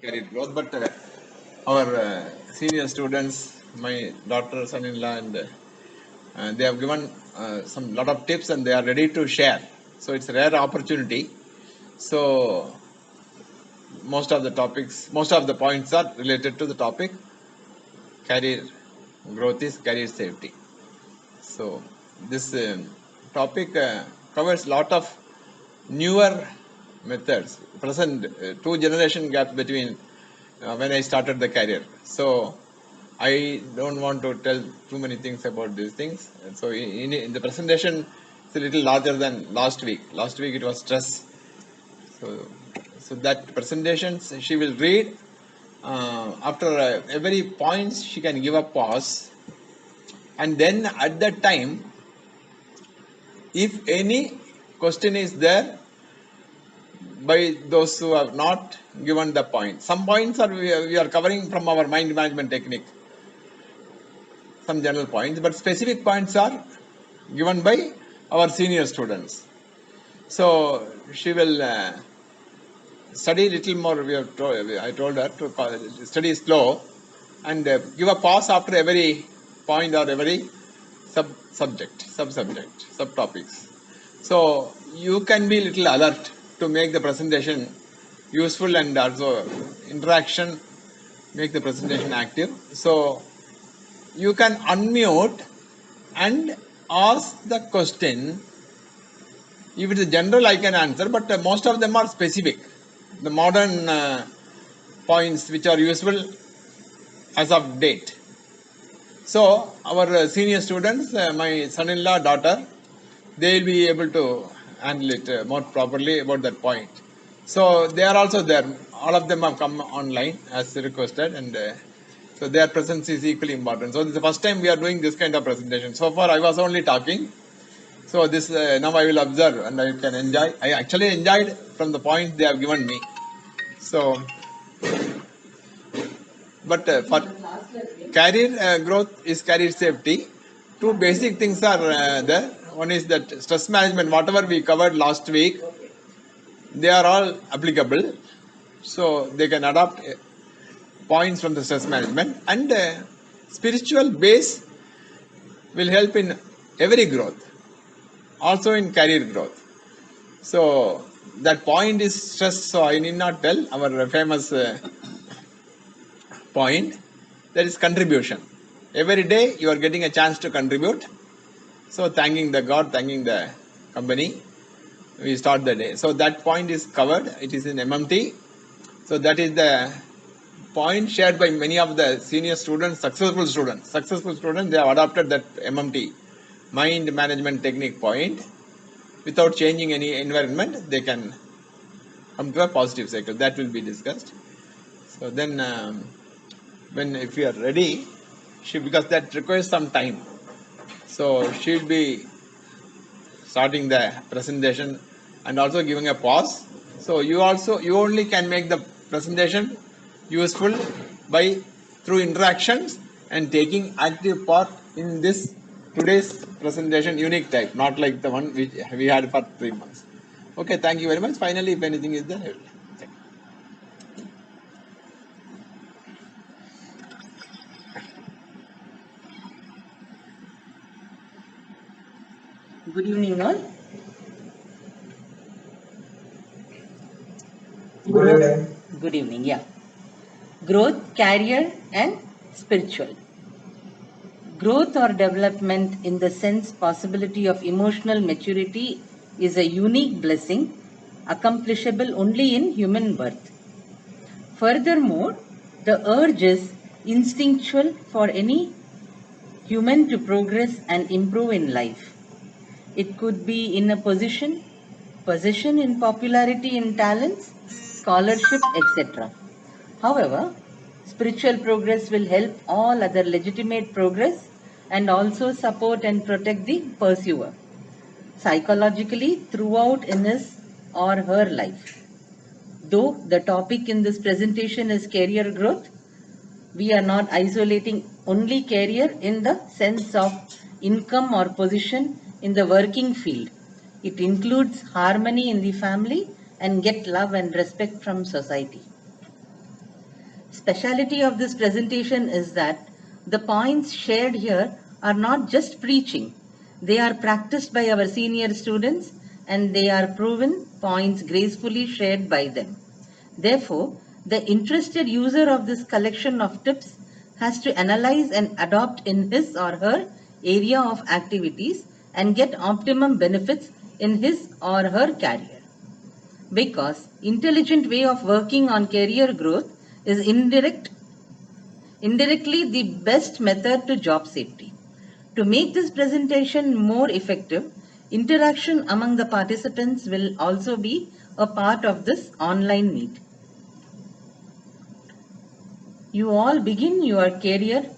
career growth, but our senior students, my daughter, son-in-law, and they have given some lot of tips, and they are ready to share. So it's a rare opportunity. So most of the points are related to the topic. Career growth is career safety. So this topic covers lot of newer methods. Present two generation gap between when I started the career. So I don't want to tell too many things about these things. So in the presentation, it's a little larger than last week. Last week it was stress. So that presentation she will read. After every point, she can give a pause, and then at that time, if any question is there by those who have not given the point, some points are we are covering from our mind management technique, some general points, but specific points are given by our senior students. So she will study little more. I told her to study slow and give a pause after every point or every subtopics. So you can be little alert to make the presentation useful and also interaction, make the presentation active. So you can unmute and ask the question. If it is general, I can answer, but most of them are specific. The modern points which are useful as of date. So our senior students, my son-in-law, daughter, they will be able to handle it more properly about that point. So they are also there. All of them have come online as requested, and so their presence is equally important. So this is the first time we are doing this kind of presentation. So far I was only talking. So this now I will observe and I can enjoy. I actually enjoyed from the point they have given me. So, but for career growth is career safety. Two basic things are there. One is that stress management, whatever we covered last week, they are all applicable. So they can adopt points from the stress management, and spiritual base will help in every growth, also in career growth. So that point is stress, so I need not tell. Our famous point, that is contribution. Every day you are getting a chance to contribute. So thanking the God, thanking the company, we start the day. So that point is covered. It is in MMT. So that is the point shared by many of the senior students, successful students. Successful students, they have adopted that MMT, mind management technique point. Without changing any environment, they can come to a positive cycle. That will be discussed. So then, if you are ready, because that requires some time. So she will be starting the presentation and also giving a pause. So you only can make the presentation useful by through interactions and taking active part in this today's presentation unique type, not like the one which we had for 3 months. Okay, thank you very much. Finally, if anything is there, I will check. Good evening, all. Good evening, yeah. Growth, career, and spiritual. Growth or development in the sense possibility of emotional maturity is a unique blessing accomplishable only in human birth. Furthermore, the urge is instinctual for any human to progress and improve in life. It could be in a possession in popularity in talents, scholarship, etc. However, spiritual progress will help all other legitimate progress and also support and protect the pursuer psychologically throughout in his or her life. Though the topic in this presentation is career growth, we are not isolating only career in the sense of income or position in the working field. It includes harmony in the family and get love and respect from society. Speciality of this presentation is that the points shared here are not just preaching. They are practiced by our senior students and they are proven points gracefully shared by them. Therefore, the interested user of this collection of tips has to analyze and adopt in his or her area of activities and get optimum benefits in his or her career. Because intelligent way of working on career growth is indirectly the best method to job safety. To make this presentation more effective, interaction among the participants will also be a part of this online meet. You all begin your career,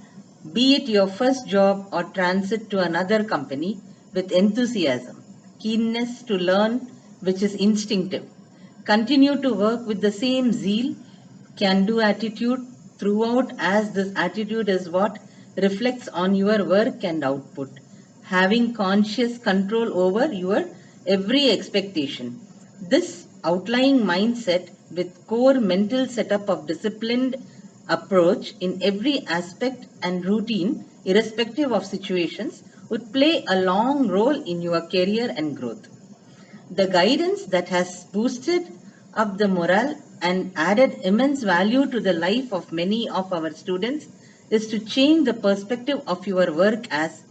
be it your first job or transit to another company, with enthusiasm, keenness to learn, which is instinctive. Continue to work with the same zeal, can-do attitude throughout, as this attitude is what reflects on your work and output. Having conscious control over your every expectation. This outlying mindset with core mental setup of disciplined approach in every aspect and routine, irrespective of situations, would play a long role in your career and growth. The guidance that has boosted up the morale and added immense value to the life of many of our students is to change the perspective of your work as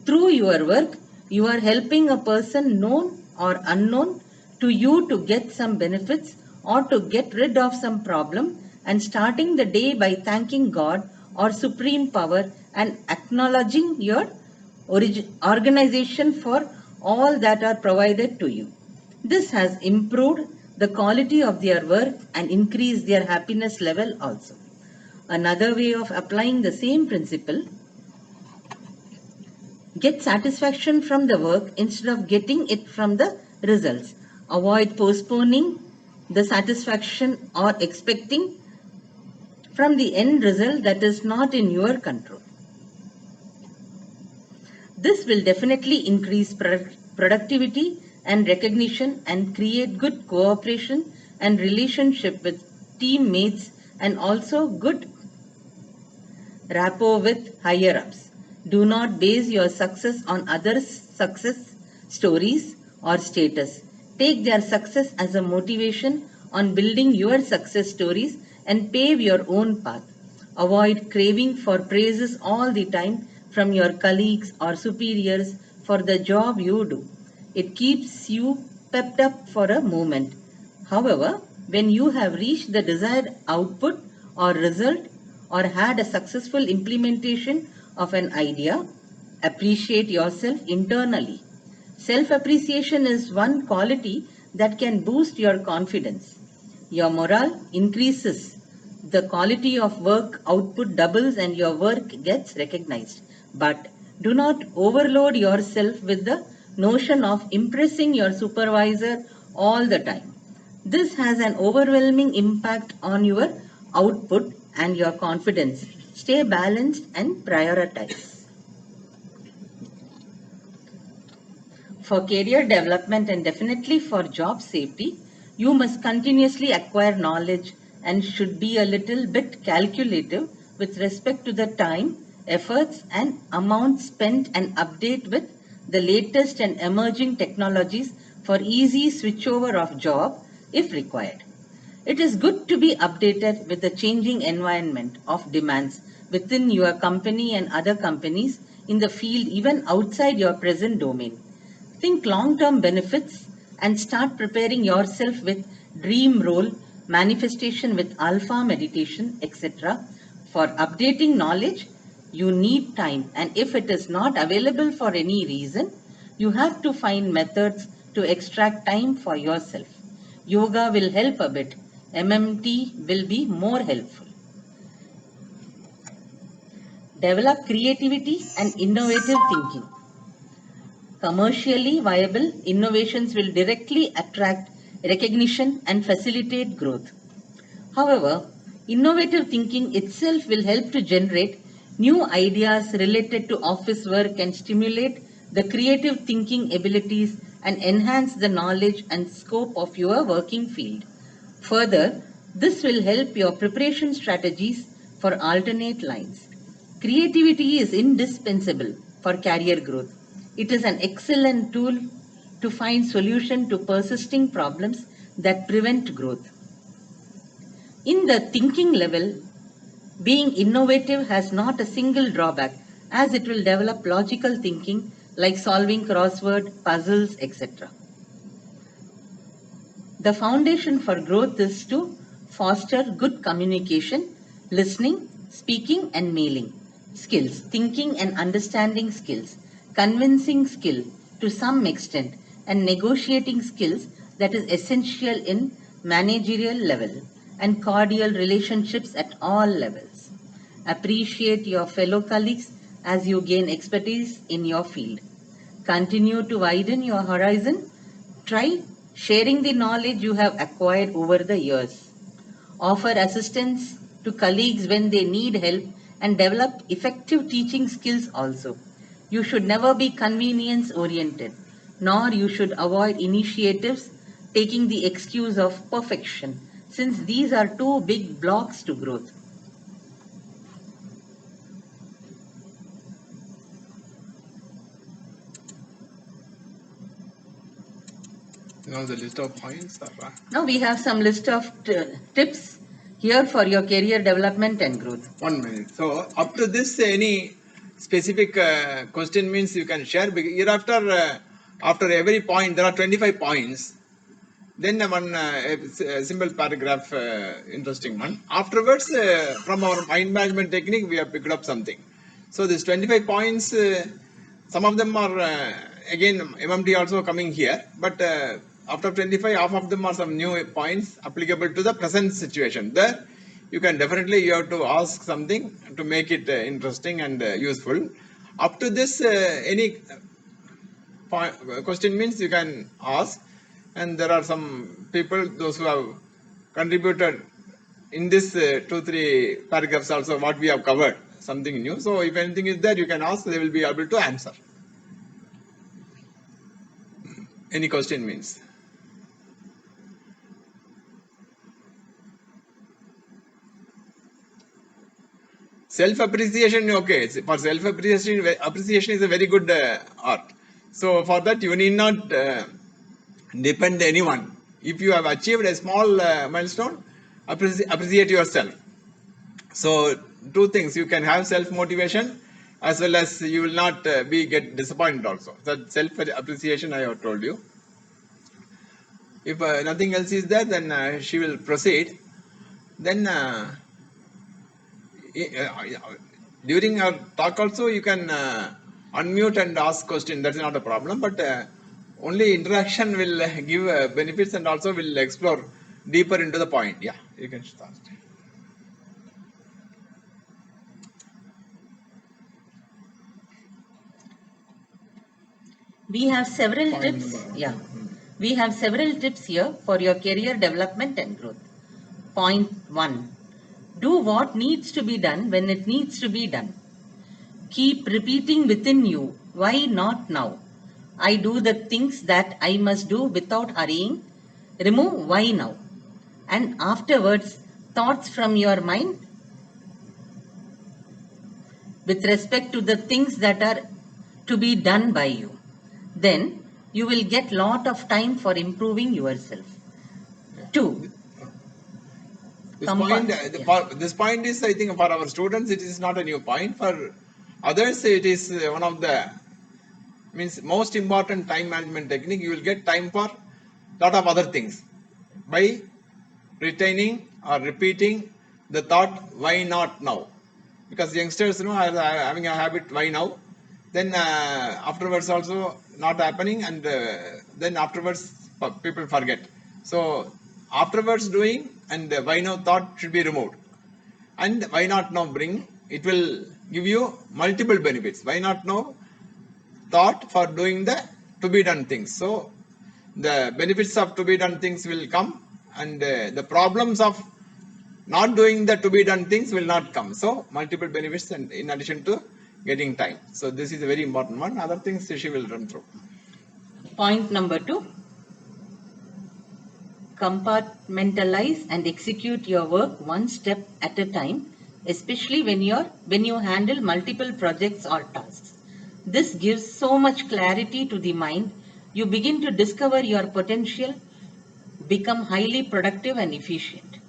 through your work you are helping a person known or unknown to you to get some benefits or to get rid of some problem, and starting the day by thanking God or supreme power and acknowledging your organization for all that are provided to you. This has improved the quality of their work and increased their happiness level also. Another way of applying the same principle: get satisfaction from the work instead of getting it from the results. Avoid postponing the satisfaction or expecting from the end result that is not in your control. This will definitely increase productivity and recognition and create good cooperation and relationship with teammates and also good rapport with higher ups. Do not base your success on others' success stories or status. Take their success as a motivation on building your success stories and pave your own path. Avoid craving for praises all the time from your colleagues or superiors for the job you do. It keeps you pepped up for a moment. However, when you have reached the desired output or result or had a successful implementation of an idea, appreciate yourself internally. Self-appreciation is one quality that can boost your confidence. Your morale increases, the quality of work output doubles and your work gets recognized. But do not overload yourself with the notion of impressing your supervisor all the time. This has an overwhelming impact on your output and your confidence. Stay balanced and prioritize. For career development and definitely for job safety, you must continuously acquire knowledge and should be a little bit calculative with respect to the time, efforts and amount spent and update with the latest and emerging technologies for easy switchover of job if required. It is good to be updated with the changing environment of demands within your company and other companies in the field even outside your present domain. Think long-term benefits and start preparing yourself with dream role, manifestation with alpha meditation, etc. For updating knowledge, you need time, and if it is not available for any reason, you have to find methods to extract time for yourself. Yoga will help a bit. MMT will be more helpful. Develop creativity and innovative thinking. Commercially viable innovations will directly attract recognition and facilitate growth. However, innovative thinking itself will help to generate new ideas related to office work and stimulate the creative thinking abilities and enhance the knowledge and scope of your working field. Further, This will help your preparation strategies for alternate lines. Creativity is indispensable for career growth. It is an excellent tool to find solution to persisting problems that prevent growth. In the thinking level, being innovative has not a single drawback, as it will develop logical thinking like solving crossword, puzzles, etc. The foundation for growth is to foster good communication, listening, speaking and mailing skills, thinking and understanding skills, convincing skill to some extent, and negotiating skills that is essential in managerial level and cordial relationships at all levels. Appreciate your fellow colleagues as you gain expertise in your field. Continue to widen your horizon. Try sharing the knowledge you have acquired over the years. Offer assistance to colleagues when they need help and develop effective teaching skills also. You should never be convenience oriented, nor you should avoid initiatives taking the excuse of perfection, since these are two big blocks to growth. Now the list of points are. Now we have some list of tips here for your career development and growth. 1 minute. So up to this, any specific question means you can share. Hereafter, after every point, there are 25 points. Then one a simple paragraph, interesting one. Afterwards, from our mind management technique, we have picked up something. So this 25 points, some of them are again MMT also coming here, but after 25, half of them are some new points applicable to the present situation. There, you can definitely, you have to ask something to make it interesting and useful. Up to this, any question means you can ask, and there are some people, those who have contributed in this 2-3 paragraphs also what we have covered, something new. So if anything is there, you can ask, they will be able to answer. Any question means. Self-appreciation, okay. For self-appreciation is a very good art. So for that, you need not depend anyone. If you have achieved a small milestone, appreciate yourself. So 2 things, you can have self-motivation as well as you will not get disappointed also. That self-appreciation I have told you. If nothing else is there, then she will proceed. Then during our talk also you can unmute and ask question. That's not a problem, but only interaction will give benefits and also will explore deeper into the point. Yeah, you can start. We have several tips. Yeah. We have several tips here for your career development and growth. Point 1. Do what needs to be done when it needs to be done. Keep repeating within you, why not now? I do the things that I must do without hurrying. Remove why now. And afterwards, thoughts from your mind with respect to the things that are to be done by you. Then you will get lot of time for improving yourself. 2. This point is, I think, for our students, it is not a new point. For others, it is one of the most important time management technique. You will get time for lot of other things by retaining or repeating the thought, why not now? Because youngsters, are having a habit, why now? Then afterwards also not happening, and then afterwards people forget. So afterwards doing and why now thought should be removed. And why not now bring, it will give you multiple benefits. Why not now thought for doing the to be done things. So the benefits of to be done things will come, and the problems of not doing the to be done things will not come. So multiple benefits, and in addition to getting time. So this is a very important one. Other things she will run through. Point number 2. compartmentalize and execute your work one step at a time, especially when you handle multiple projects or tasks. This gives so much clarity to the mind. You begin to discover your potential, become highly productive and efficient.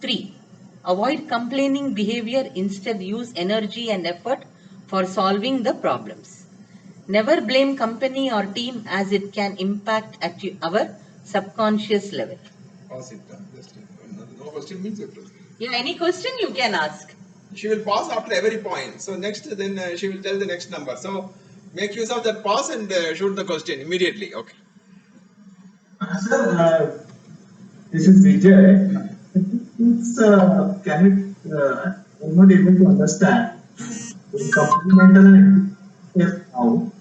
3. Avoid complaining behavior. Instead, use energy and effort for solving the problems. Never blame company or team, as it can impact at our subconscious level. Pause it. No question means it. Yeah, any question you can ask. She will pause after every point. So next, then she will tell the next number. So make use of that pause and shoot the question immediately. Okay. Sir, this is Vijay. It's, I'm not able to understand. Complemental how?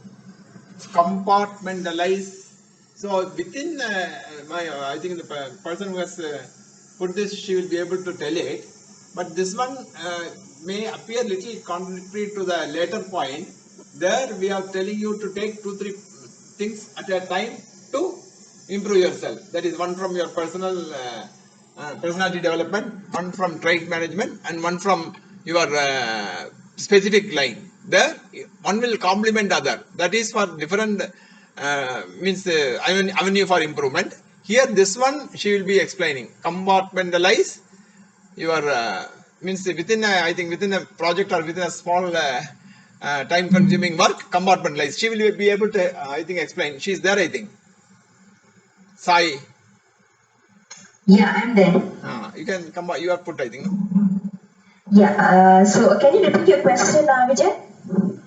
Compartmentalize. So within I think the person who has put this, she will be able to tell it. But this one may appear little contradictory to the later point. There we are telling you to take 2-3 things at a time to improve yourself. That is one from your personal personality development, one from trait management, and one from your specific line. There, one will complement other. That is for different avenue for improvement. Here, this one she will be explaining. Compartmentalize your means within I think within a project or within a small time-consuming work. Compartmentalize. She will be able to I think explain. She is there, I think. Sai. Yeah, I'm there. You can come. You are put, I think. Yeah, so can you repeat your question, Vijay?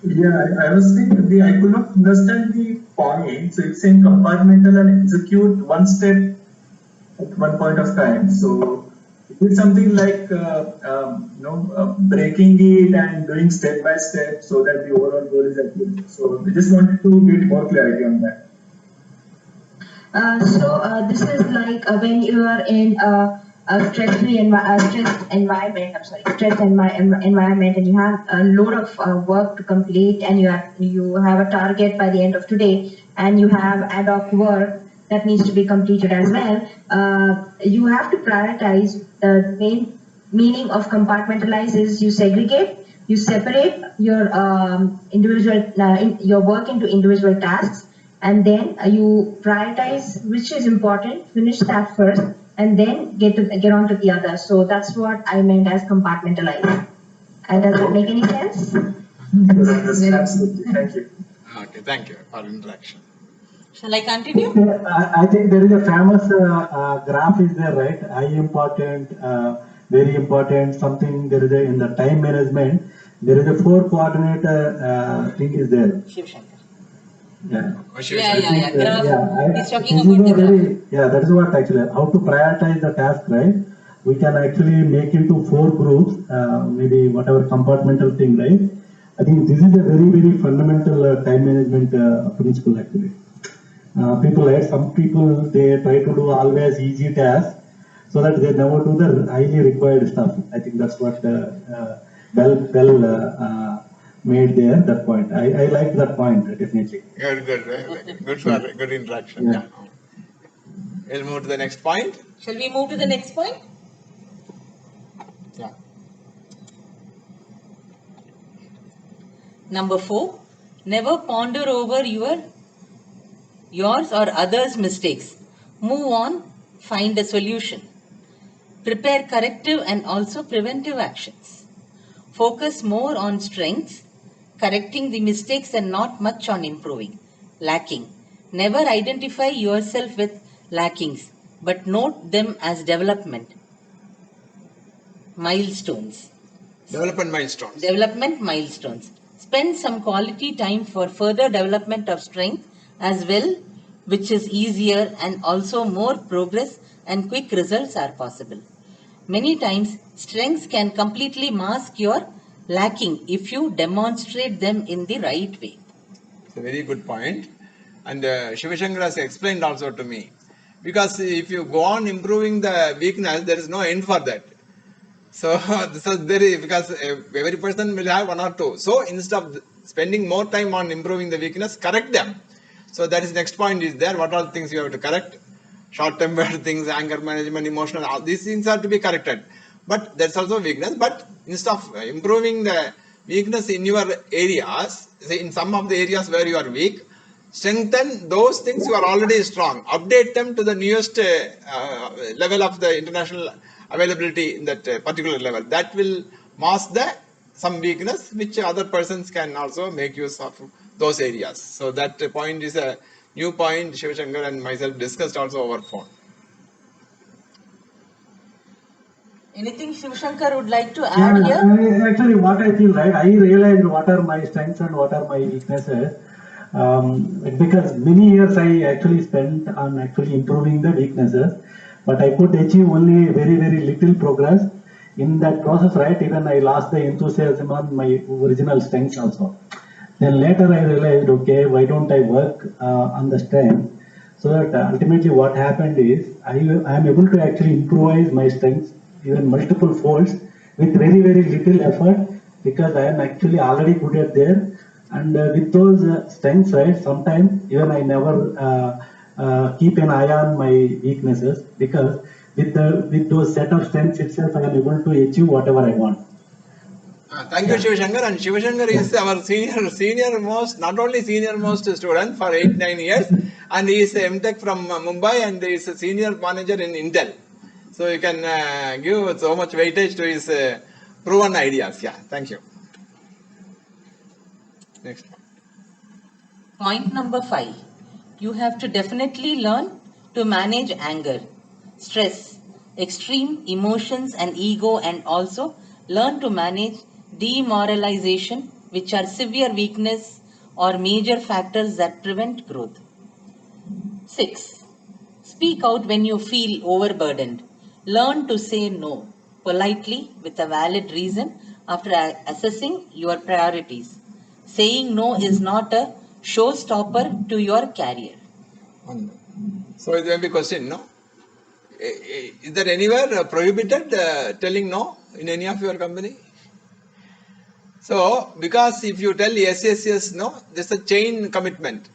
Yeah, I was saying I could not understand the point. So it's saying compartmental and execute one step at one point of time. So is it something like breaking it and doing step by step so that the overall goal is achieved? So we just wanted to get more clarity on that. This is like when you are in a stress-free environment, environment, and you have a load of work to complete, and you have a target by the end of today, and you have ad hoc work that needs to be completed as well. You have to prioritize. The main meaning of compartmentalize is you segregate, you separate your your work into individual tasks, and then you prioritize which is important, finish that first, and then get on to the other. So that's what I meant as compartmentalize. And does it make any sense? Absolutely. Thank you. Okay, thank you for interaction. Shall I continue? I think there is a famous graph is there, right? High important, very important, something there is in the time management. There is a 4 coordinate thing is there. Shiv Shankar. Yeah. Graph. He's talking about the graph. Yeah, that is what actually, how to prioritize the task, right? We can actually make into 4 groups, maybe whatever compartmental thing, right? I think this is a very, very fundamental time management principle actually. Some people, they try to do always easy tasks so that they never do the highly required stuff. I think that's what Bell made there, that point. I like that point, definitely. Good interaction. Yeah. We'll move to the next point. Shall we move to the next point? Yeah. Number 4, never ponder over yours or others' mistakes. Move on, find a solution. Prepare corrective and also preventive actions. Focus more on strengths, correcting the mistakes, and not much on improving. Lacking. Never identify yourself with lackings, but note them as development milestones. Development milestones. Spend some quality time for further development of strength as well, which is easier, and also more progress and quick results are possible. Many times, strengths can completely mask your lacking if you demonstrate them in the right way. It's a very good point. And Shiv Shankar has explained also to me. Because if you go on improving the weakness, there is no end for that. So this is because every person will have 1 or 2. So instead of spending more time on improving the weakness, correct them. So that is next point is there. What are the things you have to correct? short-tempered things, anger management, emotional, all these things are to be corrected. But that's also weakness. But instead of improving the weakness in your areas, say in some of the areas where you are weak, strengthen those things you are already strong. Update them to the newest level of the international availability in that particular level. That will mask some weakness which other persons can also make use of those areas. So that point is a new point Shiv Shankar and myself discussed also over phone. Anything Shiv Shankar would like to Yeah, add here? actually, what I feel, right, I realized what are my strengths and what are my weaknesses. Because many years I actually spent on actually improving the weaknesses, but I could achieve only very, very little progress. In that process, right, even I lost the enthusiasm on my original strengths also. Then later I realized, okay, why don't I work on the strength? So that ultimately what happened is I am able to actually improvise my strengths even multiple folds with very, very little effort because I am actually already good at there. And with those strengths, right, sometimes even I never keep an eye on my weaknesses because with those set of strengths itself, I am able to achieve whatever I want. Thank you, Shiv Shankar. And Shiv Shankar is our senior most, not only senior most student for 8-9 years, and he is a MTech from Mumbai, and he is a senior manager in Intel. So you can give so much weightage to his proven ideas. Yeah, thank you. Next. Point number 5. You have to definitely learn to manage anger, stress, extreme emotions and ego, and also learn to manage demoralization, which are severe weakness or major factors that prevent growth. 6. Speak out when you feel overburdened. Learn to say no politely with a valid reason after assessing your priorities. Saying no is not a showstopper to your career. So it may be question, no? Is there anywhere prohibited telling no in any of your company? So, because if you tell yes, no, there's a chain commitment.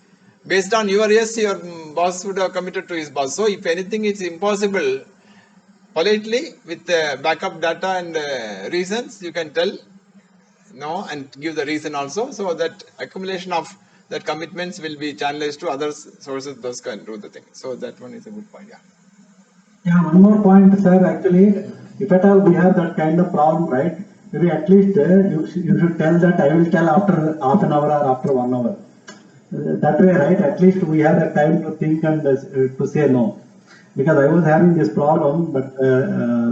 Based on your yes, your boss would have committed to his boss. So, if anything is impossible, politely with backup data and reasons, you can tell no and give the reason also. So, that accumulation of that commitments will be channelized to other sources, those can do the thing. So, that one is a good point, yeah. Yeah, one more point, sir. Actually, if at all we have that kind of problem, right? Maybe at least you should tell that I will tell after half an hour or after 1 hour. That way, right? At least we have the time to think and to say no. Because I was having this problem, but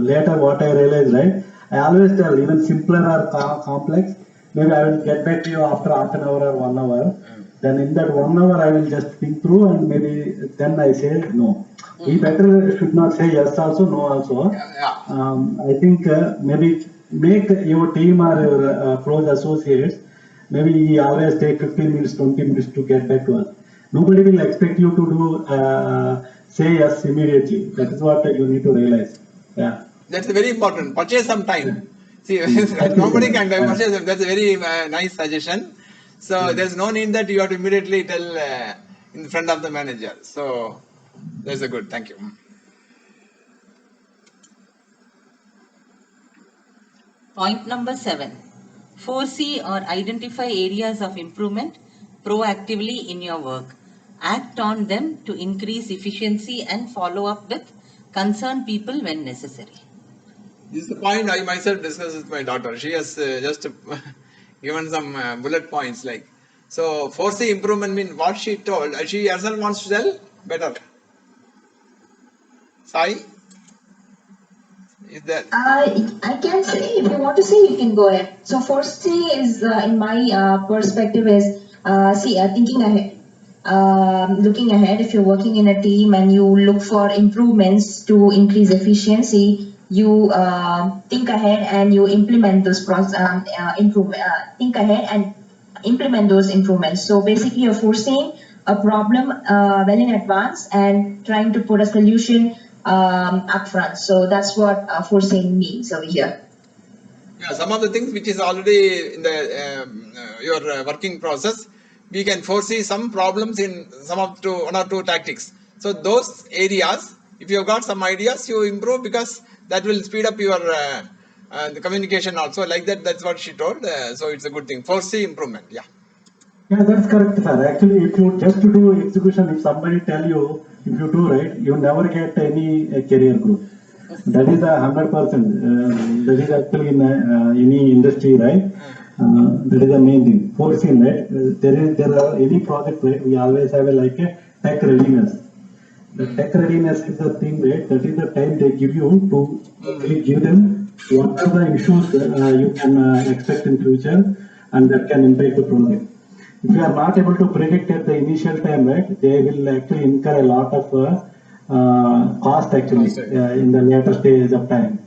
later what I realized, right? I always tell even simpler or complex. Maybe I will get back to you after half an hour or 1 hour. Then in that 1 hour, I will just think through and maybe then I say no. We better should not say yes also, no also. I think maybe make your team or your close associates, maybe you always take 15 minutes, 20 minutes to get back to us. Nobody will expect you to do say yes immediately. That is what you need to realize. Yeah. That's very important. Purchase some time. See, nobody can purchase. That's a very nice suggestion. So there's no need that you have to immediately tell in front of the manager. So that's a good. Thank you. Point number 7. Foresee or identify areas of improvement proactively in your work. Act on them to increase efficiency and follow up with concerned people when necessary. This is the point I myself discussed with my daughter. She has just given some bullet points like, so foresee improvement means what she told, she herself wants to tell better. Sai? Is that? I can say, if you want to say, you can go ahead. So foresee is, in my perspective, is thinking ahead. Looking ahead, if you're working in a team and you look for improvements to increase efficiency, you think ahead and you implement those think ahead and implement those improvements. So basically, you're foreseeing a problem well in advance and trying to put a solution up front. So that's what foreseeing means over here. Yeah, some of the things which is already in the your working process, we can foresee some problems in some of one or two tactics. So those areas, if you have got some ideas, you improve, because that will speed up your the communication also. Like that, that's what she told. So it's a good thing. Foresee improvement. Yeah. Yeah, that's correct, sir. Actually, if you just to do execution, if somebody tell you, if you do right, you never get any career growth. That is 100%. That is actually in any industry, right? That is the main thing. Foreseen, right? There are any project, right? We always have like a tech readiness. The tech readiness is the thing, right? That is the time they give you to actually give them what are the issues you can expect in future, and that can impact the project. If you are not able to predict at the initial time, right, they will actually incur a lot of cost actually in the later stage of time.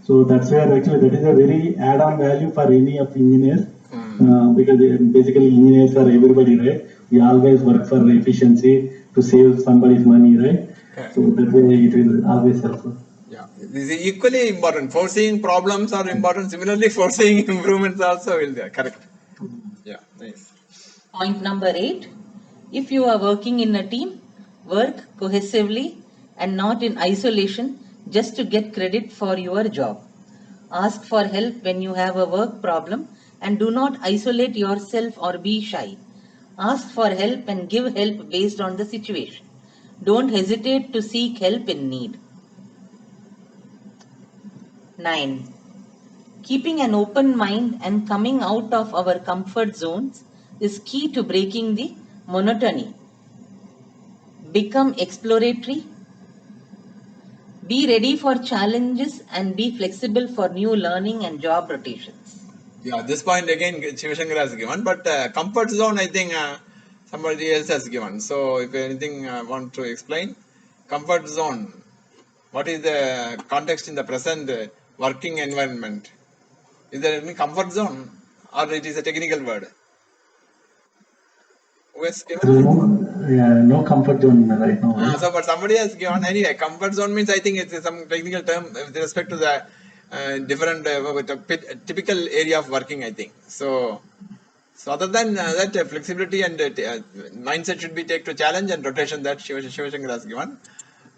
So that's where actually that is a very add-on value for any of engineers, because basically engineers are everybody, right? We always work for efficiency to save somebody's money, right? So that way it will always help. Yeah, this is equally important. Foreseeing problems are important. Similarly, foreseeing improvements also will be correct. Yeah, nice. Point number 8. If you are working in a team, work cohesively and not in isolation just to get credit for your job. Ask for help when you have a work problem and do not isolate yourself or be shy. Ask for help and give help based on the situation. Don't hesitate to seek help in need. 9. Keeping an open mind and coming out of our comfort zones is key to breaking the monotony. Become exploratory. Be ready for challenges and be flexible for new learning and job rotations. Yeah, this point again Shivashankar has given, but comfort zone I think somebody else has given. So if anything want to explain, comfort zone, what is the context in the present working environment? Is there any comfort zone, or it is a technical word? Who has given? No comfort zone right now. Right? So, but somebody has given anyway. Comfort zone means I think it's some technical term with respect to the different typical area of working. I think so. So other than that, flexibility and mindset should be take to challenge and rotation that Shivashankar has given.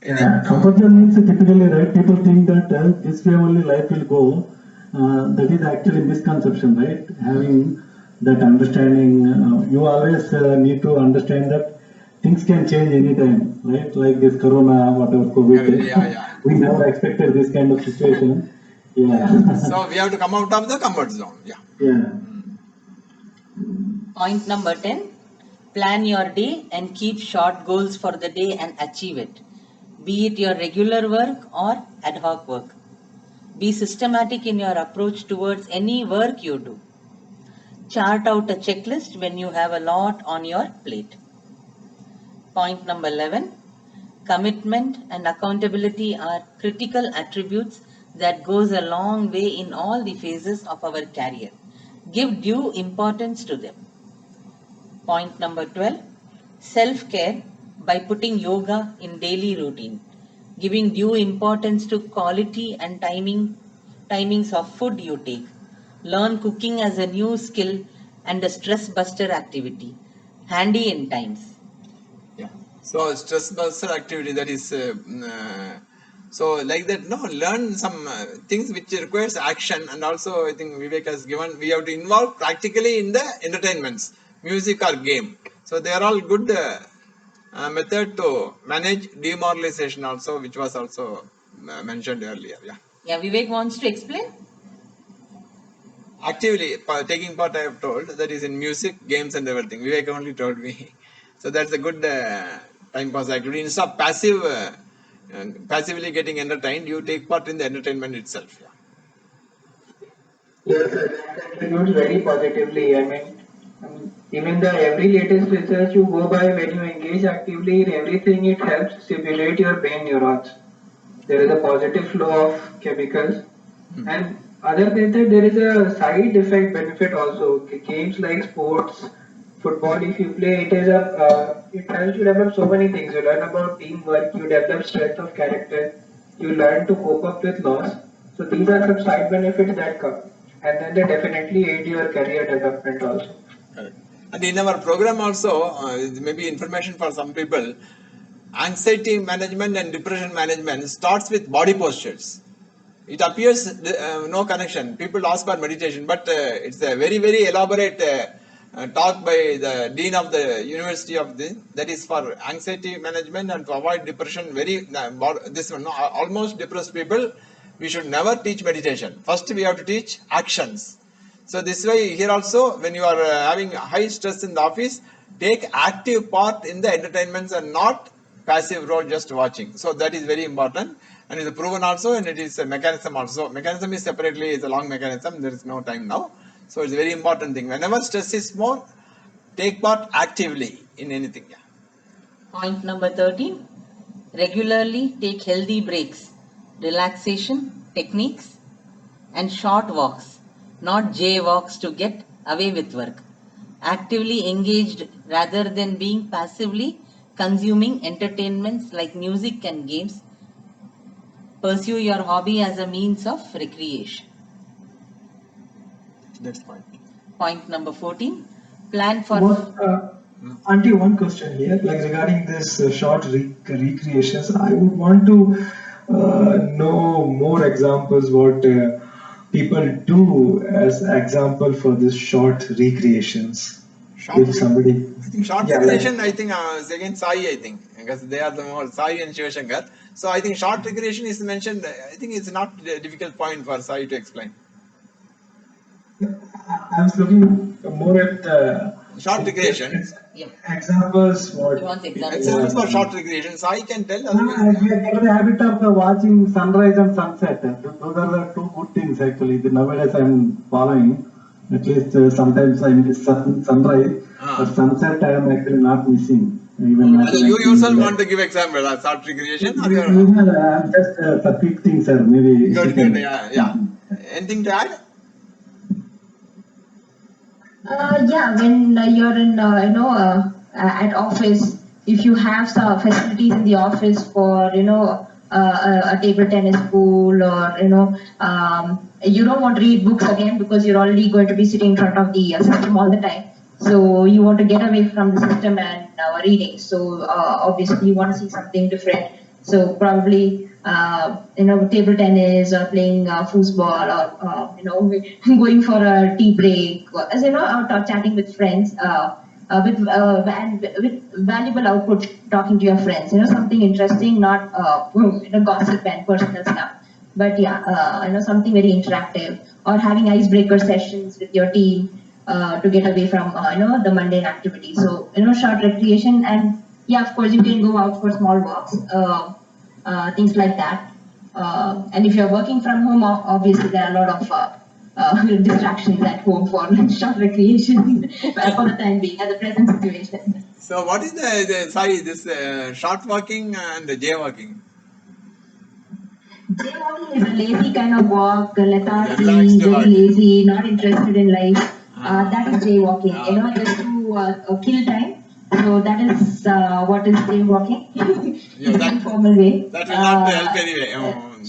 Yeah, comfort zone means typically, right? People think that this way only life will go. That is actually misconception, right? Having that understanding, you always need to understand that things can change anytime, right? Like this Corona, whatever COVID. Yeah. We never expected this kind of situation. Yeah. So we have to come out of the comfort zone. Yeah. Yeah. Point number 10. Plan your day and keep short goals for the day and achieve it, be it your regular work or ad hoc work. Be systematic in your approach towards any work you do. Chart out a checklist when you have a lot on your plate. Point number 11. Commitment and accountability are critical attributes that goes a long way in all the phases of our career. Give due importance to them. Point number 12. Self-care by putting yoga in daily routine, giving due importance to quality and timings of food you take. Learn cooking as a new skill and a stress buster activity, handy in times. Yeah. So stress buster activity, that is so like that. No, learn some things which requires action, and also I think Vivek has given. We have to involve practically in the entertainments, music or game. So they are all good method to manage demoralization also, which was also mentioned earlier. Yeah. Yeah, Vivek wants to explain. Actively taking part, I have told, that is in music, games and everything. Vivek only told me. So that's a good time pass activity. Instead of passively getting entertained, you take part in the entertainment itself. Yeah. Yes, sir, that contributes very positively. Even the every latest research you go by, when you engage actively in everything, it helps stimulate your brain neurons. There is a positive flow of chemicals, and other than that, there is a side effect benefit also. Games like sports, football, if you play, it helps you develop so many things. You learn about teamwork, you develop strength of character, you learn to cope up with loss. So these are some side benefits that come, and then they definitely aid your career development also. And in our program also, maybe information for some people, anxiety management and depression management starts with body postures. It appears no connection. People ask for meditation, but it's a very, very elaborate talk by the dean of the university of this. That is for anxiety management and to avoid depression. This one, almost depressed people, we should never teach meditation. First, we have to teach actions. So this way, here also, when you are having high stress in the office, take active part in the entertainments and not passive role, just watching. So that is very important. And it is proven also, and it is a mechanism also. Mechanism is separately, it's a long mechanism, there is no time now. So it's a very important thing. Whenever stress is more, take part actively in anything. Yeah. Point number 13. Regularly take healthy breaks, relaxation techniques, and short walks, not jaywalks to get away with work. Actively engaged rather than being passively consuming entertainments like music and games. Pursue your hobby as a means of recreation. That's point. Point number 14. Plan for... Auntie, one question here, like regarding this short recreations, I would want to know more examples what people do as example for this short recreations. If somebody... I think short recreation, I think is again Sai, I think, because they are the more Sai and Shiva Shankar. So I think short recreation is mentioned. I think it's not a difficult point for Sai to explain. I was looking more at the short recreation. Examples. What you want examples for short recreation? Sai can tell. I get the habit of watching sunrise and sunset. Those are the two good things actually. Nowadays I'm following. At least sometimes I miss sunrise, but sunset I am actually not missing. Even you yourself want to give example of short recreation? Or just a quick thing, sir. Maybe. Good. Yeah. Anything to add? Yeah, when you're in, at office, if you have some facilities in the office for, a table tennis pool, or, you don't want to read books again because you're already going to be sitting in front of the system all the time. So you want to get away from the system and reading. So obviously you want to see something different. So probably, table tennis or playing foosball, or, going for a tea break, or, as or chatting with friends, with valuable output, talking to your friends, something interesting, not, gossip and personal stuff. But yeah, something very interactive, or having icebreaker sessions with your team to get away from, the mundane activities. So, short recreation, and yeah, of course, you can go out for small walks, things like that. And if you're working from home, obviously there are a lot of distractions at home for short recreation for the time being, at the present situation. So, what is this short walking and jaywalking? Jaywalking is a lazy kind of walk, lethargy, very lazy, not interested in life. That is jaywalking, just to kill time. So that is what is jaywalking in an informal way. That will not help anyway.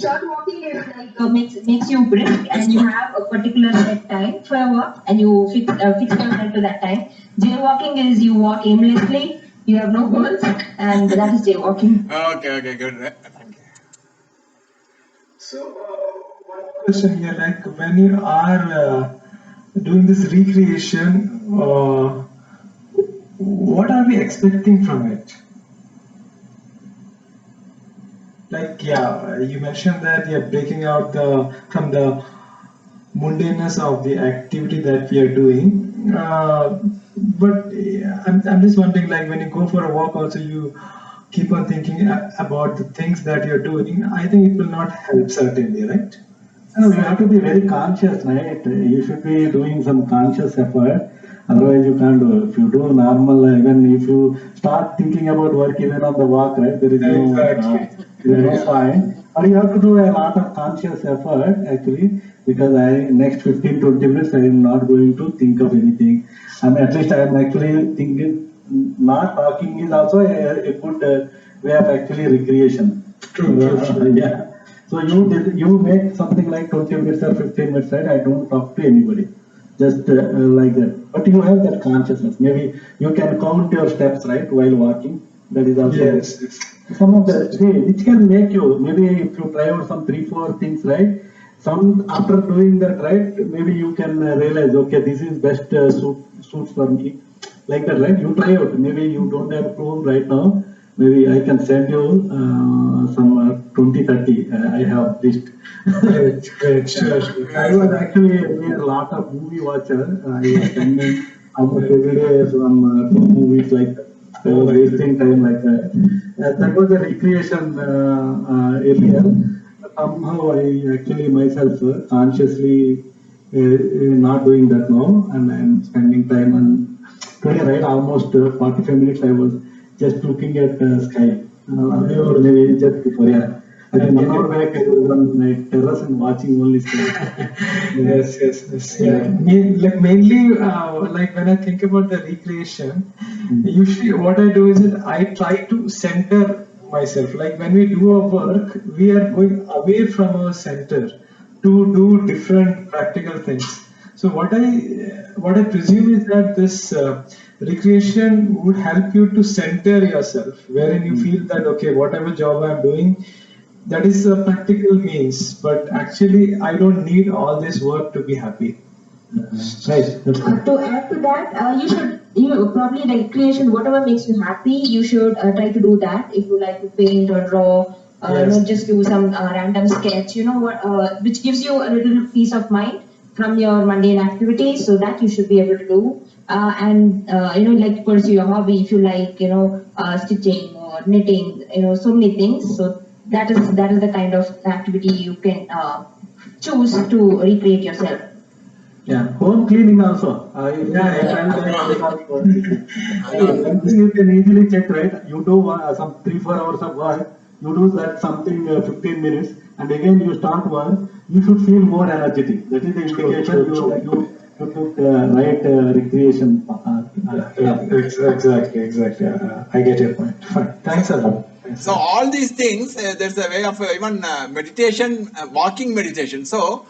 Short walking is like makes you brisk, and you have a particular set time for a walk, and you fix yourself to that time. Jaywalking is you walk aimlessly, you have no goals, and that is jaywalking. Okay, good. Thank you. So one question here, like when you are doing this recreation, what are we expecting from it? Like, you mentioned that you're breaking out from the mundaneness of the activity that we are doing. But I'm just wondering, like when you go for a walk also, you keep on thinking about the things that you're doing. I think it will not help certainly, right? No, you have to be very conscious, right? You should be doing some conscious effort. Otherwise, you can't do it. If you do normal, even if you start thinking about work even on the walk, right? There is no point. But you have to do a lot of conscious effort actually, because next 15-20 minutes I am not going to think of anything. At least I am actually thinking. Not talking is also a good way of actually recreation. True. Yeah. So you make something like 20 minutes or 15 minutes, right? I don't talk to anybody. Just like that. But you have that consciousness. Maybe you can count your steps, right, while walking. That is also Yes, yes. some of the which can make you, maybe if you try out some 3-4 things, right? Some after doing that, right? Maybe you can realize, okay, this is best suits for me, like that, right? You try out. Maybe you don't have proof right now. Maybe I can send you some 20-30. I have list. Great, great, sure, sure. I was actually a lot of movie watcher. I was spending almost every day some movies like that. I was wasting time like that. That was a recreation earlier. Somehow I actually myself consciously not doing that now, and I'm spending time on today, right? Almost 45 minutes I was just looking at sky. Or maybe just before, yeah. I think 1 hour back I was on my terrace and watching only sky. Yes, yes, yes. Yeah. Like mainly, like when I think about the recreation, usually what I do is that I try to center myself. Like when we do our work, we are going away from our center to do different practical things. So what I presume is that this recreation would help you to center yourself, wherein you feel that okay, whatever job I'm doing, that is a practical means, but actually I don't need all this work to be happy. Right. That's right. To add to that, you should, probably recreation, whatever makes you happy, you should try to do that. If you like to paint or draw, Yes. just do some random sketch, which gives you a little peace of mind from your mundane activities, so that you should be able to do. Like pursue your hobby if you like, stitching or knitting, so many things. So that is the kind of activity you can choose to recreate yourself. Yeah, home cleaning also. I felt you can easily check, right? You do some 3-4 hours of work, you do that something 15 minutes, and again you start work, you should feel more energetic. That is the indication you took right recreation. Exactly. I get your point. Fine. Thanks a lot. So all these things, there's a way of even meditation, walking meditation. So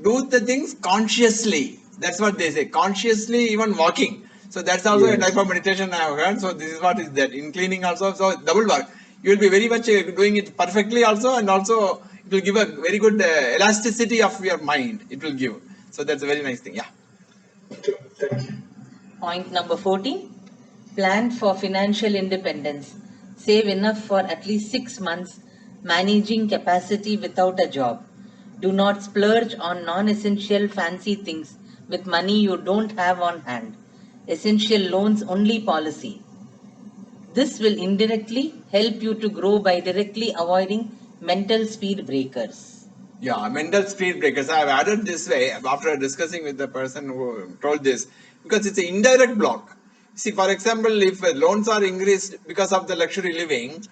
do the things consciously. That's what they say. Consciously, even walking. So that's also a type of meditation I have heard. So this is what is that. In cleaning also, so double work. You will be very much doing it perfectly also, and also it will give a very good elasticity of your mind. It will give. So that's a very nice thing. Yeah. Thank you. Point number 14. Plan for financial independence. Save enough for at least 6 months managing capacity without a job. Do not splurge on non-essential fancy things with money you don't have on hand. Essential loans only policy. This will indirectly help you to grow by directly avoiding mental speed breakers. Yeah, mental speed breakers. I have added this way after discussing with the person who told this, because it's an indirect block. See, for example, if loans are increased because of the luxury living,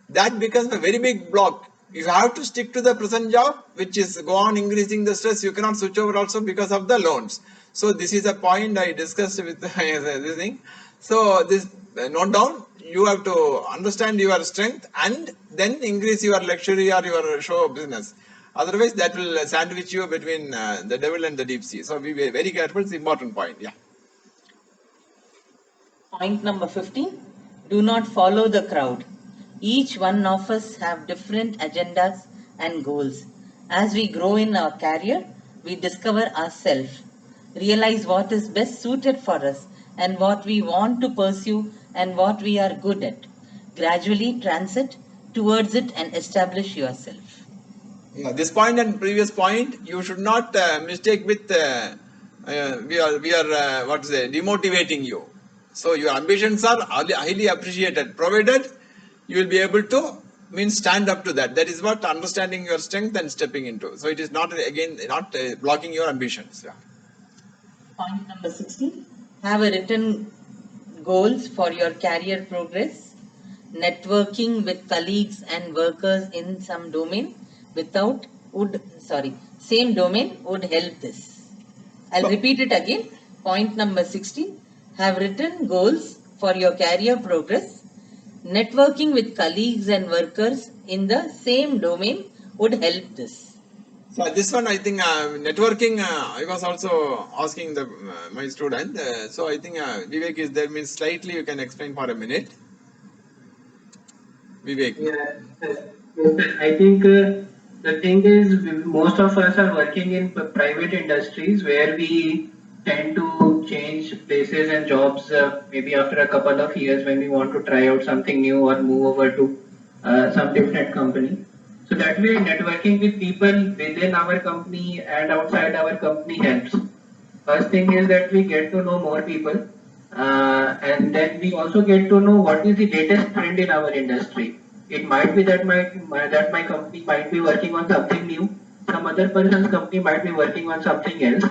that becomes a very big block. You have to stick to the present job, which is go on increasing the stress. You cannot switch over also because of the loans. So this is a point I discussed with this thing. So this note down. You have to understand your strength and then increase your luxury or your show business. Otherwise, that will sandwich you between the devil and the deep sea. So be very careful. It's an important point. Yeah. Point number 15. Do not follow the crowd. Each one of us have different agendas and goals. As we grow in our career, we discover ourselves, realize what is best suited for us and what we want to pursue and what we are good at. Gradually transit towards it and establish yourself. Yeah, this point and previous point, you should not mistake with we are what to say, demotivating you. So your ambitions are highly appreciated, provided you will be able to stand up to that. That is what understanding your strength and stepping into. So it is not again not blocking your ambitions. Yeah. Point number 16. Have a written goals for your career progress. Networking with colleagues and workers in some domain same domain would help this. I'll repeat it again. Point number 16. Have written goals for your career progress. Networking with colleagues and workers in the same domain would help this. So this one, I think networking. I was also asking my student. So I think Vivek is there. Means slightly you can explain for a minute. Vivek. I think the thing is, most of us are working in private industries where we tend to change places and jobs maybe after a couple of years when we want to try out something new or move over to some different company. So that way, networking with people within our company and outside our company helps. First thing is that we get to know more people, and then we also get to know what is the latest trend in our industry. It might be that my company might be working on something new. Some other person's company might be working on something else.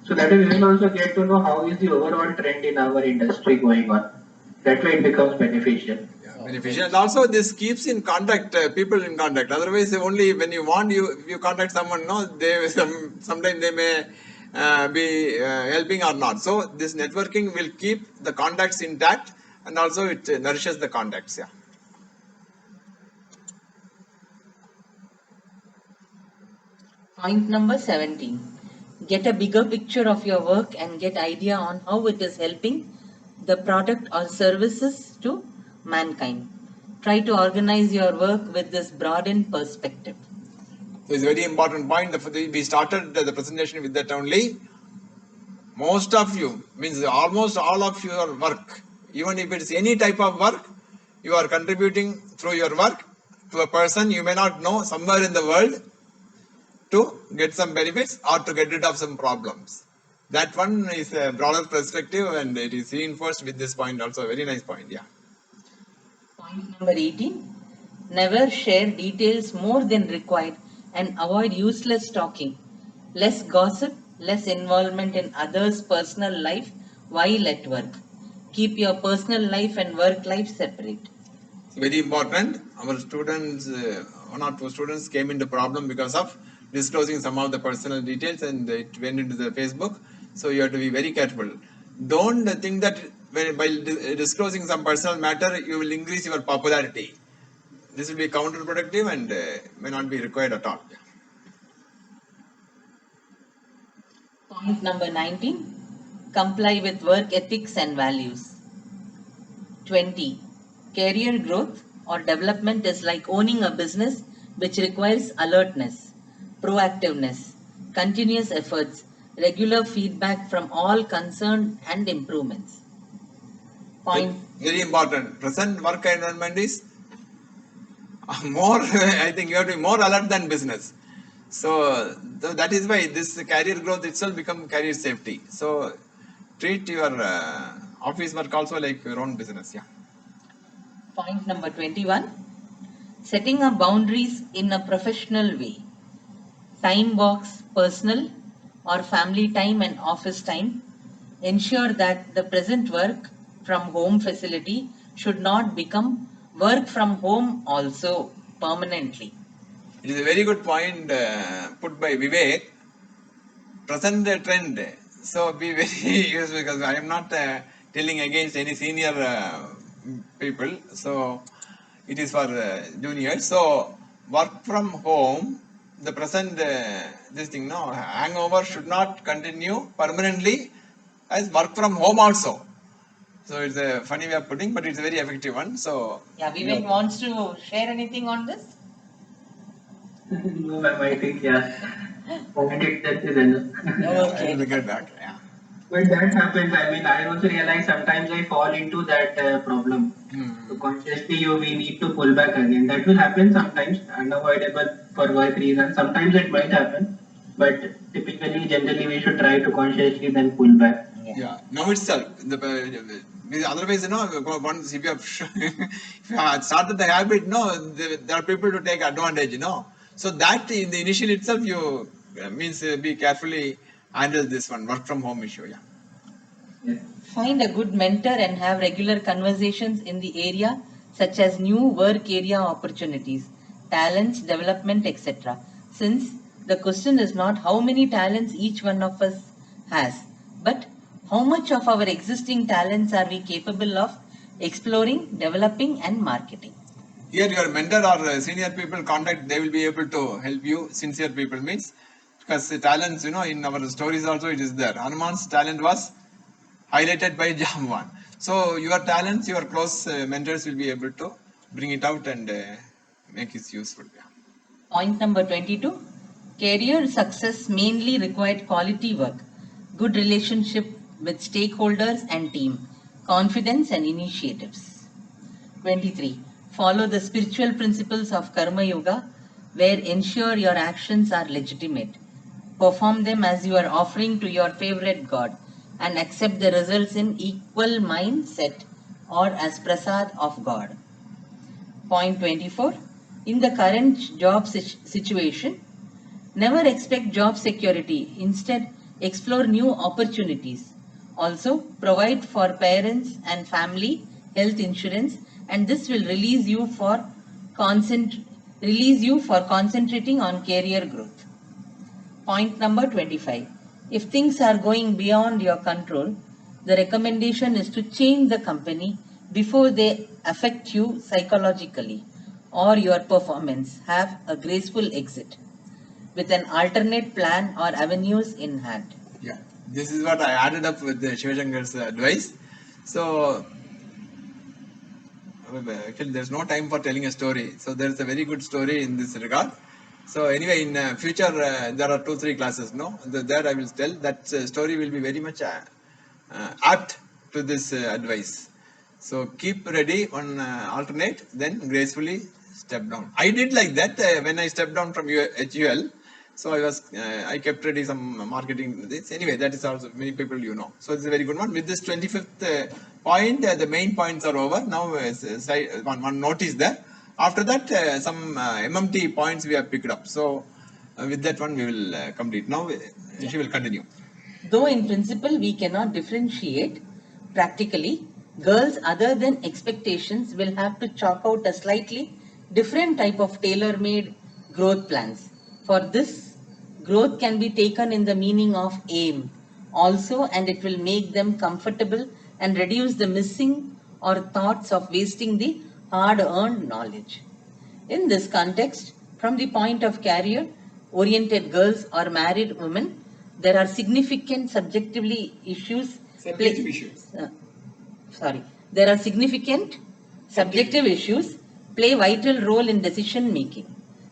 So that way we will also get to know how is the overall trend in our industry going on. That way it becomes beneficial. Beneficial. And also this keeps in contact, people in contact. Otherwise, only when you want you contact someone, no, they sometimes they may be helping or not. So this networking will keep the contacts intact, and also it nourishes the contacts. Yeah. Point number 17. Get a bigger picture of your work and get idea on how it is helping the product or services to mankind. Try to organize your work with this broadened perspective. So it's a very important point. We started the presentation with that only. Most of you, means almost all of your work, even if it's any type of work, you are contributing through your work to a person you may not know somewhere in the world to get some benefits or to get rid of some problems. That one is a broader perspective, and it is reinforced with this point also. A very nice point, yeah. Point number 18. Never share details more than required and avoid useless talking. Less gossip, less involvement in others' personal life while at work. Keep your personal life and work life separate. It's very important. Our students, one or two students came into problem because of disclosing some of the personal details, and it went into the Facebook. So you have to be very careful. Don't think that by disclosing some personal matter, you will increase your popularity. This will be counterproductive and may not be required at all. Point number 19. Comply with work ethics and values. 20. Career growth or development is like owning a business which requires alertness, proactiveness, continuous efforts, regular feedback from all concerned, and improvements. Point. Very important. Present work environment is more, I think you have to be more alert than business. So that is why this career growth itself becomes career safety. So treat your office work also like your own business. Yeah. Point number 21. Setting up boundaries in a professional way. Time box personal or family time and office time. Ensure that the present work from home facility should not become work from home also permanently. It is a very good point put by Vivek. Present trend. So be very useful, because I am not telling against any senior people. So it is for juniors. So work from home, the present this thing, no, hangover should not continue permanently as work from home also. So it's a funny way of putting, but it's a very effective one. So yeah, Vivek wants to share anything on this? No, ma'am, I think, point itself is enough. Okay. I will get back. Yeah. When that happens, I mean, I also realize sometimes I fall into that problem. So consciously, we need to pull back again. That will happen sometimes, unavoidable for work reasons. Sometimes it might happen, but typically, generally, we should try to consciously then pull back. Yeah. Now itself, otherwise, once if you have if you have started the habit, there are people to take advantage, So that in the initial itself, you means be carefully handle this one work from home issue. Yeah. Find a good mentor and have regular conversations in the area, such as new work area opportunities, talents, development, etc. Since the question is not how many talents each one of us has, but how much of our existing talents are we capable of exploring, developing, and marketing. Here your mentor or senior people contact, they will be able to help you. Sincere people means, because the talents, in our stories also it is there. Hanuman's talent was highlighted by Jamban. So your talents, your close mentors will be able to bring it out and make it useful. Yeah. Point number 22. Career success mainly required quality work, good relationship with stakeholders and team, confidence and initiatives. 23. Follow the spiritual principles of Karma Yoga, where ensure your actions are legitimate. Perform them as you are offering to your favorite God and accept the results in equal mindset or as prasad of God. Point 24. In the current job situation, never expect job security. Instead, explore new opportunities. Also, provide for parents and family health insurance, and this will release you for concentrating on career growth. Point number 25. If things are going beyond your control, the recommendation is to change the company before they affect you psychologically or your performance. Have a graceful exit with an alternate plan or avenues in hand. Yeah, this is what I added up with the Shivashankar's advice. So, actually, there's no time for telling a story. So, there's a very good story in this regard. So, anyway, in future, there are 2-3 classes, no? There I will tell that story will be very much apt to this advice. So, keep ready on alternate, then gracefully step down. I did like that when I stepped down from HUL. So I kept ready some marketing this. Anyway, that is also many people you know. So it's a very good one. With this 25th point, the main points are over. Now one note is there. After that, some MMT points we have picked up. So with that one we will complete. Now she will continue. Though in principle we cannot differentiate, practically girls other than expectations will have to chalk out a slightly different type of tailor-made growth plans. For this, growth can be taken in the meaning of aim also, and it will make them comfortable and reduce the missing or thoughts of wasting the hard-earned knowledge. In this context, from the point of career-oriented girls or married women, there are significant There are significant subjective issues play vital role in decision making.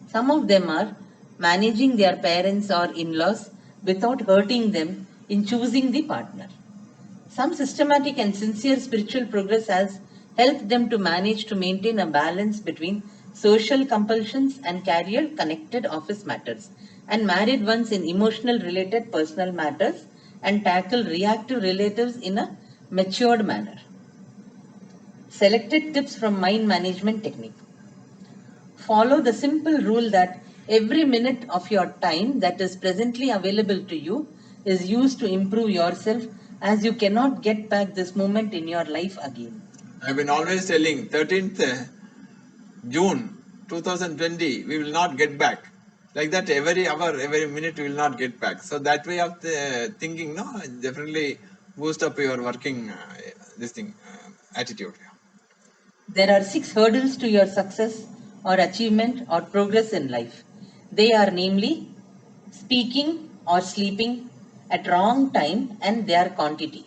Some of them are managing their parents or in-laws without hurting them in choosing the partner. Some systematic and sincere spiritual progress has helped them to manage to maintain a balance between social compulsions and career-connected office matters, and married ones in emotional related personal matters, and tackle reactive relatives in a matured manner. Selected tips from mind management technique. Follow the simple rule that every minute of your time that is presently available to you is used to improve yourself, as you cannot get back this moment in your life again. I've been always telling 13th June 2020 we will not get back. Like that, every hour, every minute we will not get back. So that way of thinking, no, definitely boost up your working attitude. There are 6 hurdles to your success or achievement or progress in life. They are namely speaking or sleeping at wrong time and their quantity,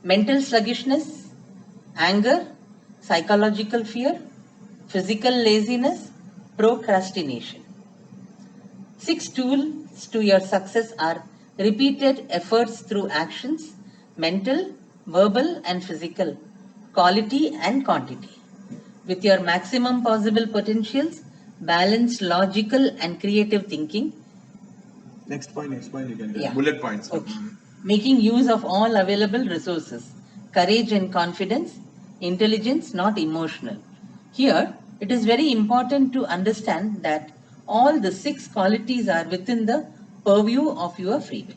mental sluggishness, anger, psychological fear, physical laziness, procrastination. 6 tools to your success are repeated efforts through actions, mental, verbal and physical, quality and quantity. With your maximum possible potentials, balanced logical and creative thinking. Next point you can do. Bullet points. Okay. Making use of all available resources, courage and confidence, intelligence, not emotional. Here, it is very important to understand that all the 6 qualities are within the purview of your free will.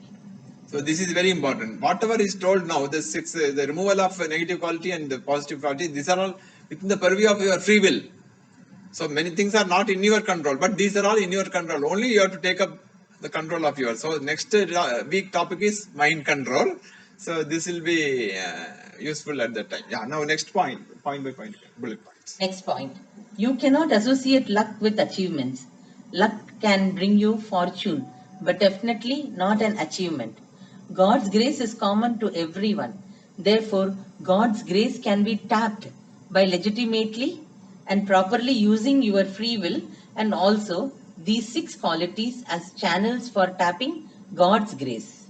So this is very important. Whatever is told now, the 6, the removal of negative quality and the positive quality, these are all within the purview of your free will. So many things are not in your control, but these are all in your control. Only you have to take up the control of yours. So next week topic is mind control. So this will be useful at that time. Yeah. Now next point by point, bullet points. Next point. You cannot associate luck with achievements. Luck can bring you fortune, but definitely not an achievement. God's grace is common to everyone. Therefore, God's grace can be tapped by legitimately and properly using your free will, and also these 6 qualities as channels for tapping God's grace.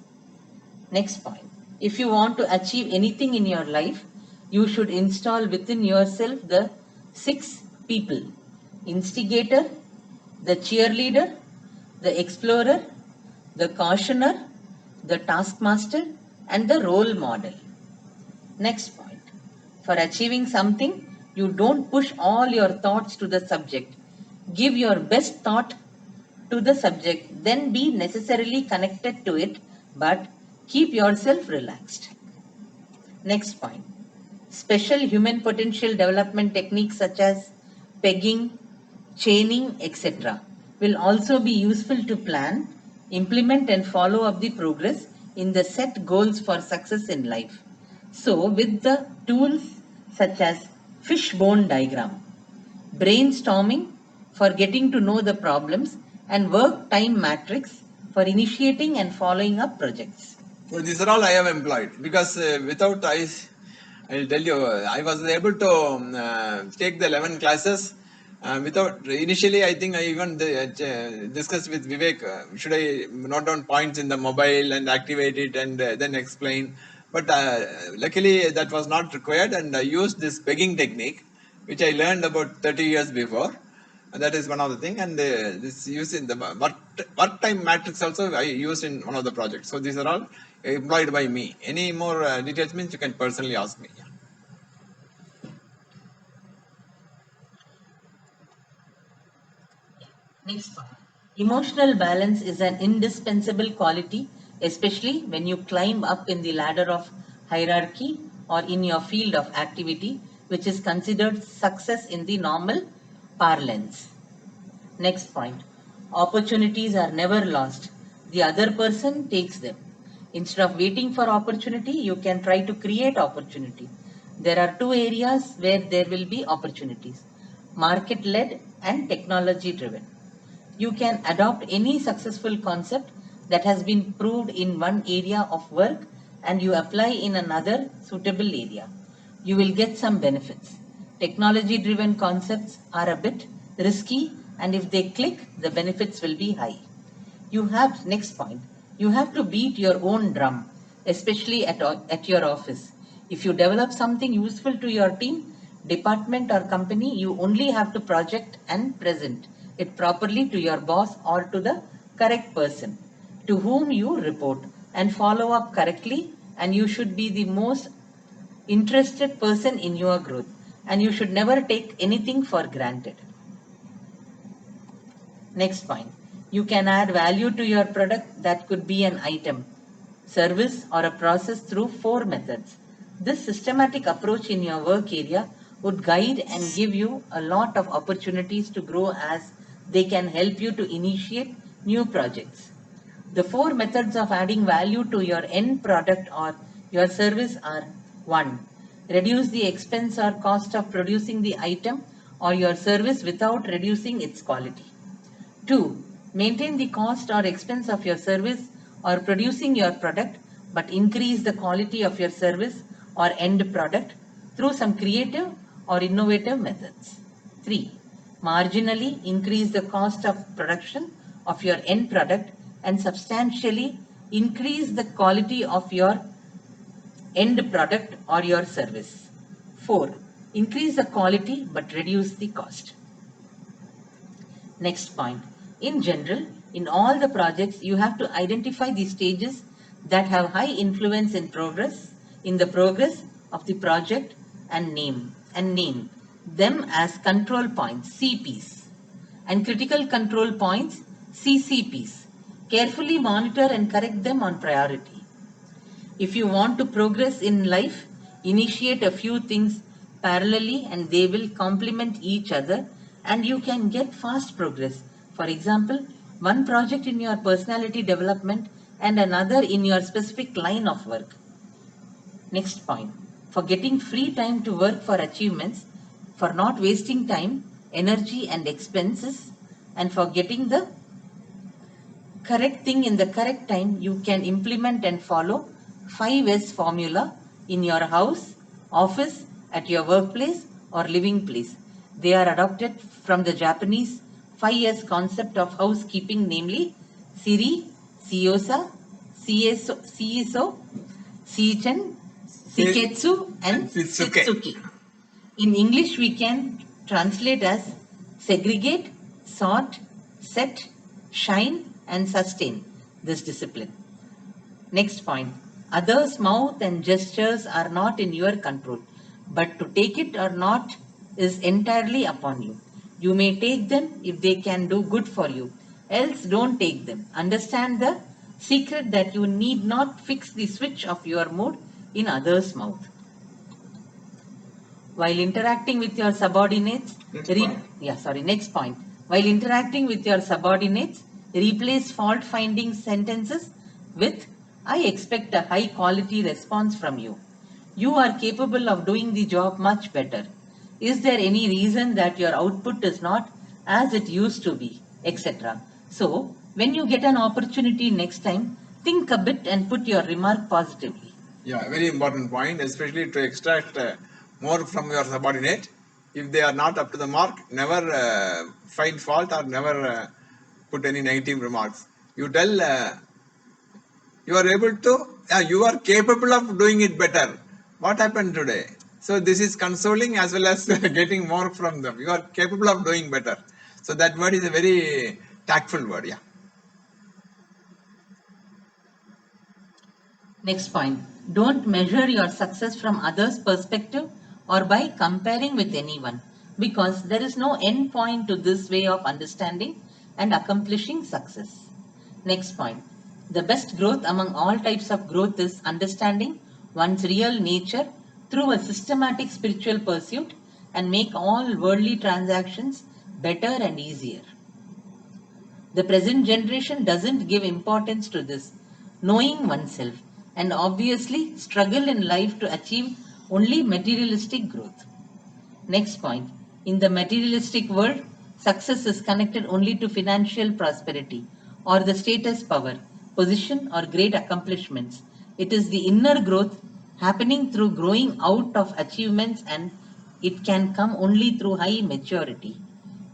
Next point. If you want to achieve anything in your life, you should install within yourself the 6 people: instigator, the cheerleader, the explorer, the cautioner, the taskmaster, and the role model. Next point. For achieving something, you don't push all your thoughts to the subject. Give your best thought to the subject, then be necessarily connected to it, but keep yourself relaxed. Next point. Special human potential development techniques such as pegging, chaining, etc. will also be useful to plan, implement, and follow up the progress in the set goals for success in life. So, with the tools such as fishbone diagram, brainstorming for getting to know the problems, and work time matrix for initiating and following up projects. So these are all I have employed because without I'll tell you, I was able to take the 11 classes without, initially I think I even discussed with Vivek, should I note down points in the mobile and activate it and then explain. But luckily that was not required, and I used this pegging technique, which I learned about 30 years before. And that is one of the thing, and this used in the work time matrix also I used in one of the projects. So these are all employed by me. Any more details means you can personally ask me. Next one. Emotional balance is an indispensable quality, especially when you climb up in the ladder of hierarchy or in your field of activity, which is considered success in the normal parlance. Next point. Opportunities are never lost. The other person takes them. Instead of waiting for opportunity, you can try to create opportunity. There are 2 areas where there will be opportunities: market-led and technology-driven. You can adopt any successful concept that has been proved in one area of work and you apply in another suitable area. You will get some benefits. Technology-driven concepts are a bit risky, and if they click, the benefits will be high. Next point, you have to beat your own drum, especially at your office. If you develop something useful to your team, department, or company, you only have to project and present it properly to your boss or to the correct person to whom you report, and follow up correctly, and you should be the most interested person in your growth, and you should never take anything for granted. Next point, you can add value to your product that could be an item, service, or a process through 4 methods. This systematic approach in your work area would guide and give you a lot of opportunities to grow, as they can help you to initiate new projects. The 4 methods of adding value to your end product or your service are: 1. Reduce the expense or cost of producing the item or your service without reducing its quality. 2. Maintain the cost or expense of your service or producing your product, but increase the quality of your service or end product through some creative or innovative methods. 3. Marginally increase the cost of production of your end product and substantially increase the quality of your end product or your service. 4. Increase the quality but reduce the cost. Next point. In general, in all the projects, you have to identify the stages that have high influence in the progress of the project, and name them as control points, CPs, and critical control points, CCPs. Carefully monitor and correct them on priority. If you want to progress in life, initiate a few things parallelly and they will complement each other, and you can get fast progress. For example, one project in your personality development and another in your specific line of work. Next point. For getting free time to work for achievements, for not wasting time, energy, and expenses, and for getting the correct thing in the correct time, you can implement and follow 5S formula in your house, office, at your workplace, or living place. They are adopted from the Japanese 5S concept of housekeeping, namely Siri, Siyosa, Siiso, Siichen, Siketsu, and Sitsuke. Sitsuki. In English, we can translate as segregate, sort, set, shine, and sustain this discipline. Next point. Others' mouth and gestures are not in your control, but to take it or not is entirely upon you. You may take them if they can do good for you, else don't take them. Understand the secret that you need not fix the switch of your mood in others' mouth. While interacting with your subordinates, next point. While interacting with your subordinates, replace fault finding sentences with I expect a high quality response from you. You are capable of doing the job much better. Is there any reason that your output is not as it used to be, etc. So, when you get an opportunity next time, think a bit and put your remark positively. Yeah, very important point, especially to extract more from your subordinate. If they are not up to the mark, never find fault or never put any negative remarks. You tell you are able to, you are capable of doing it better. What happened today? So this is consoling as well as getting more from them. You are capable of doing better. So that word is a very tactful word. Yeah. Next point. Don't measure your success from others' perspective or by comparing with anyone, because there is no end point to this way of understanding and accomplishing success. Next point. The best growth among all types of growth is understanding one's real nature through a systematic spiritual pursuit and make all worldly transactions better and easier. The present generation doesn't give importance to this, knowing oneself, and obviously struggle in life to achieve only materialistic growth. Next point. In the materialistic world, success is connected only to financial prosperity or the status, power, position, or great accomplishments. It is the inner growth happening through growing out of achievements, and it can come only through high maturity.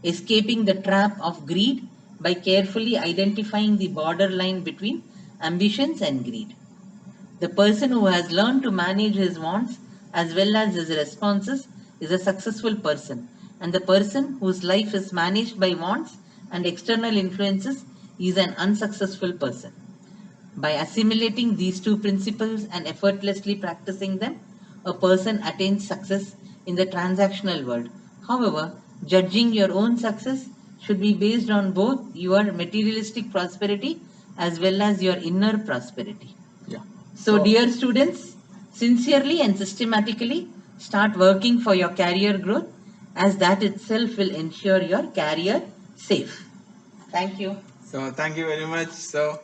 Escaping the trap of greed by carefully identifying the borderline between ambitions and greed. The person who has learned to manage his wants as well as his responses is a successful person, and the person whose life is managed by wants and external influences is an unsuccessful person. By assimilating these two principles and effortlessly practicing them, a person attains success in the transactional world. However, judging your own success should be based on both your materialistic prosperity as well as your inner prosperity. Yeah. So, dear students, sincerely and systematically start working for your career growth, as that itself will ensure your career safe. Thank you. So thank you very much. So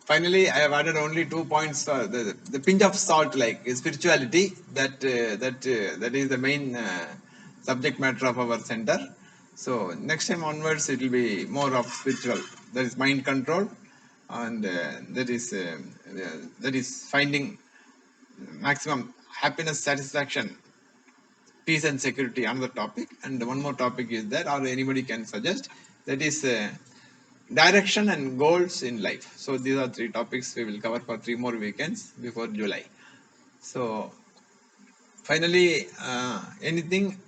finally, I have added only 2 points. The pinch of salt, like spirituality, that is the main subject matter of our center. So next time onwards, it will be more of spiritual. That is mind control, and that is finding maximum happiness, satisfaction, peace and security. Another topic, and one more topic is there, or anybody can suggest. That is direction and goals in life. So these are 3 topics we will cover for 3 more weekends before July. So finally, anything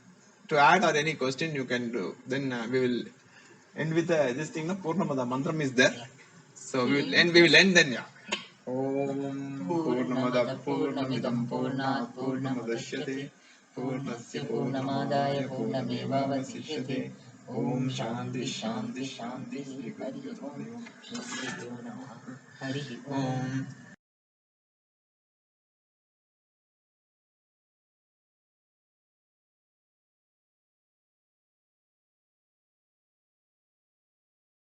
to add or any question you can do. Then we will end with this thing. No, Purnamada mantram is there. So we will end then. Yeah. Om Purnamada Purnamidam Purnat Purnamadashyate Purnasya Purnamadaya Purnamevavasishyate. Om Shanti Shanti Shanti. Hari Om.